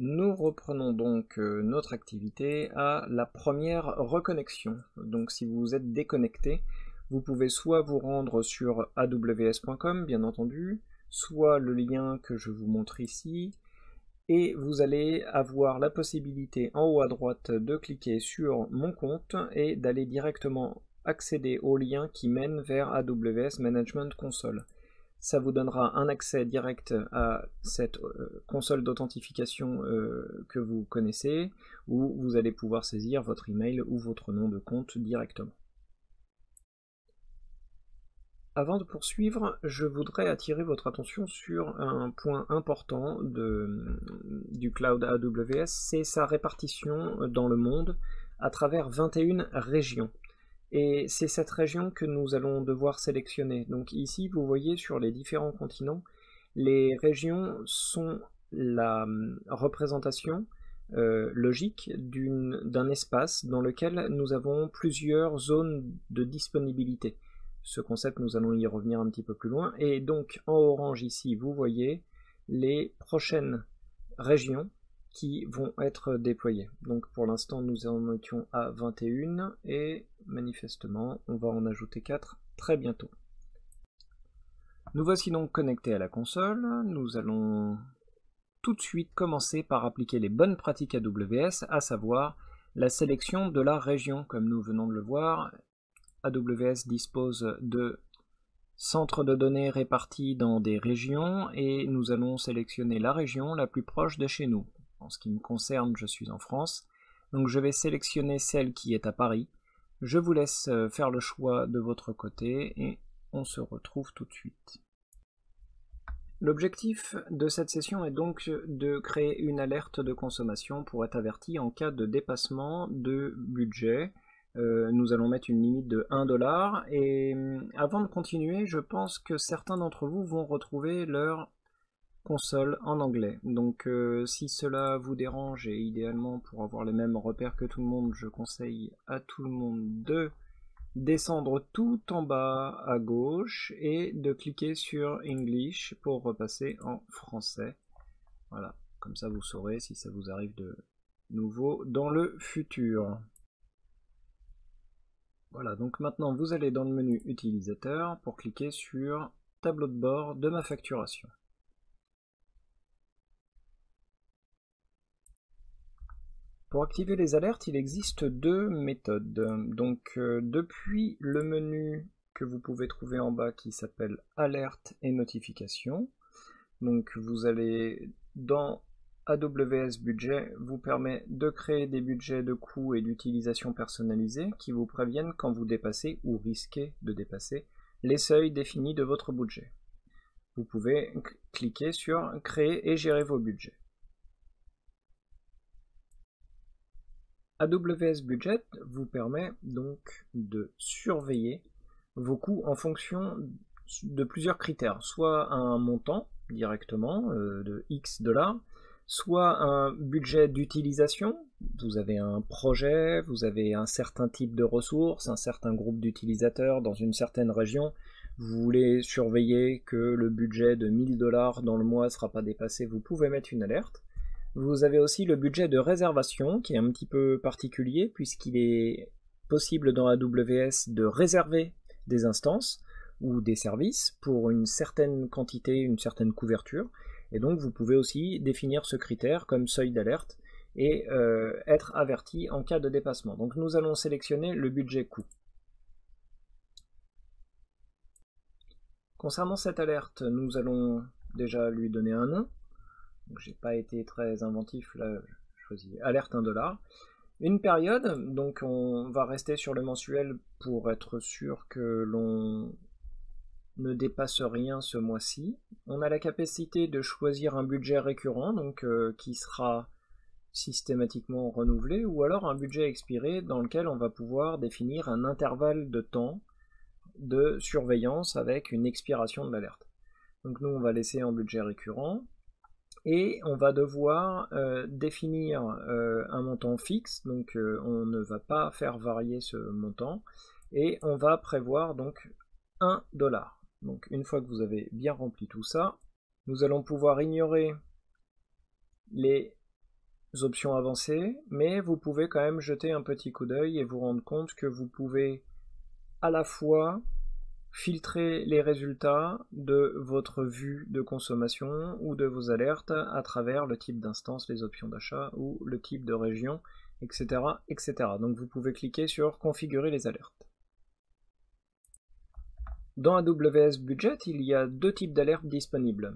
Nous reprenons donc notre activité à la première reconnexion. Donc si vous êtes déconnecté, vous pouvez soit vous rendre sur aws.com bien entendu, soit le lien que je vous montre ici, et vous allez avoir la possibilité en haut à droite de cliquer sur mon compte et d'aller directement accéder au lien qui mène vers AWS Management Console. Ça vous donnera un accès direct à cette console d'authentification que vous connaissez, où vous allez pouvoir saisir votre email ou votre nom de compte directement. Avant de poursuivre, je voudrais attirer votre attention sur un point important du cloud AWS, c'est sa répartition dans le monde à travers 21 régions. Et c'est cette région que nous allons devoir sélectionner. Donc ici, vous voyez sur les différents continents, les régions sont la représentation logique d'un espace dans lequel nous avons plusieurs zones de disponibilité. Ce concept, nous allons y revenir un petit peu plus loin. Et donc, en orange ici, vous voyez les prochaines régions qui vont être déployées. Donc, pour l'instant, nous en étions à 21 et manifestement, on va en ajouter 4 très bientôt. Nous voici donc connectés à la console. Nous allons tout de suite commencer par appliquer les bonnes pratiques AWS, à savoir la sélection de la région. Comme nous venons de le voir, AWS dispose de centres de données répartis dans des régions et nous allons sélectionner la région la plus proche de chez nous. En ce qui me concerne, je suis en France, donc je vais sélectionner celle qui est à Paris. Je vous laisse faire le choix de votre côté et on se retrouve tout de suite. L'objectif de cette session est donc de créer une alerte de consommation pour être averti en cas de dépassement de budget. Nous allons mettre une limite de 1 $. Et avant de continuer, je pense que certains d'entre vous vont retrouver leur console en anglais. Donc si cela vous dérange, et idéalement pour avoir les mêmes repères que tout le monde, je conseille à tout le monde de descendre tout en bas à gauche et de cliquer sur English pour repasser en français. Voilà, comme ça vous saurez si ça vous arrive de nouveau dans le futur. Voilà, donc maintenant vous allez dans le menu utilisateur pour cliquer sur tableau de bord de ma facturation. Pour activer les alertes, il existe deux méthodes. Donc depuis le menu que vous pouvez trouver en bas qui s'appelle Alerte et Notification, donc vous allez dans AWS Budget, vous permet de créer des budgets de coûts et d'utilisation personnalisés qui vous préviennent quand vous dépassez ou risquez de dépasser les seuils définis de votre budget. Vous pouvez cliquer sur Créer et gérer vos budgets. AWS Budget vous permet donc de surveiller vos coûts en fonction de plusieurs critères, soit un montant directement de X $, soit un budget d'utilisation, vous avez un projet, vous avez un certain type de ressources, un certain groupe d'utilisateurs dans une certaine région, vous voulez surveiller que le budget de 1000 $ dans le mois ne sera pas dépassé, vous pouvez mettre une alerte. Vous avez aussi le budget de réservation qui est un petit peu particulier puisqu'il est possible dans AWS de réserver des instances ou des services pour une certaine quantité, une certaine couverture. Et donc vous pouvez aussi définir ce critère comme seuil d'alerte et être averti en cas de dépassement. Donc nous allons sélectionner le budget coût. Concernant cette alerte, nous allons déjà lui donner un nom. J'ai pas été très inventif, là je choisis alerte 1 $. Une période, donc on va rester sur le mensuel pour être sûr que l'on ne dépasse rien ce mois-ci. On a la capacité de choisir un budget récurrent, donc qui sera systématiquement renouvelé, ou alors un budget expiré dans lequel on va pouvoir définir un intervalle de temps de surveillance avec une expiration de l'alerte. Donc nous on va laisser en budget récurrent. Et on va devoir définir un montant fixe, donc on ne va pas faire varier ce montant, et on va prévoir donc 1 $. Donc une fois que vous avez bien rempli tout ça, nous allons pouvoir ignorer les options avancées, mais vous pouvez quand même jeter un petit coup d'œil et vous rendre compte que vous pouvez à la fois filtrer les résultats de votre vue de consommation ou de vos alertes à travers le type d'instance, les options d'achat ou le type de région, etc., etc. Donc vous pouvez cliquer sur configurer les alertes. Dans AWS Budget, il y a deux types d'alertes disponibles.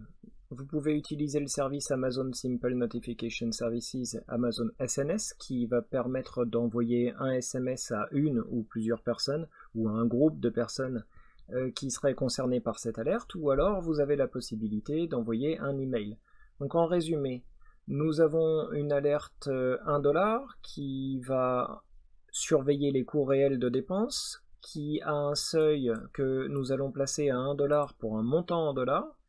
Vous pouvez utiliser le service Amazon Simple Notification Services, Amazon SNS, qui va permettre d'envoyer un SMS à une ou plusieurs personnes, ou à un groupe de personnes qui seraient concernées par cette alerte, ou alors vous avez la possibilité d'envoyer un email. Donc en résumé, nous avons une alerte 1 $ qui va surveiller les coûts réels de dépenses, qui a un seuil que nous allons placer à 1 $ pour un montant en dollars.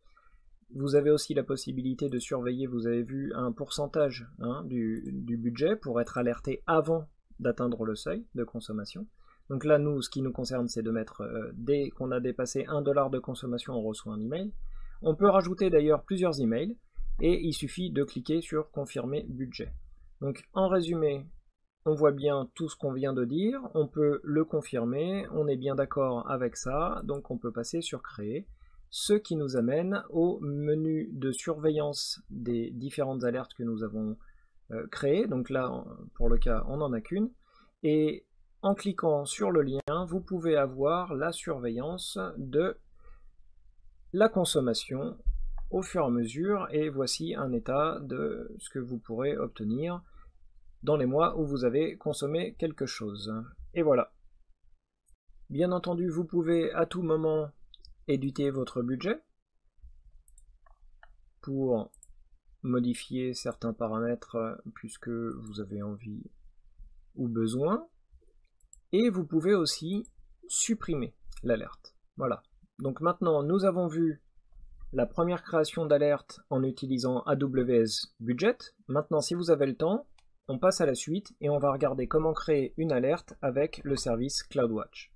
Vous avez aussi la possibilité de surveiller, vous avez vu, un pourcentage du budget pour être alerté avant d'atteindre le seuil de consommation. Donc là, nous, ce qui nous concerne, c'est de mettre, dès qu'on a dépassé 1 $ de consommation, on reçoit un email. On peut rajouter d'ailleurs plusieurs emails, et il suffit de cliquer sur confirmer budget. Donc en résumé, on voit bien tout ce qu'on vient de dire, on peut le confirmer, on est bien d'accord avec ça, donc on peut passer sur créer, ce qui nous amène au menu de surveillance des différentes alertes que nous avons créées. Donc là, pour le cas, on n'en a qu'une, et en cliquant sur le lien, vous pouvez avoir la surveillance de la consommation au fur et à mesure, et voici un état de ce que vous pourrez obtenir dans les mois où vous avez consommé quelque chose. Et voilà. Bien entendu, vous pouvez à tout moment éditer votre budget pour modifier certains paramètres puisque vous avez envie ou besoin. Et vous pouvez aussi supprimer l'alerte. Voilà. Donc maintenant, nous avons vu la première création d'alerte en utilisant AWS Budget. Maintenant, si vous avez le temps, on passe à la suite et on va regarder comment créer une alerte avec le service CloudWatch.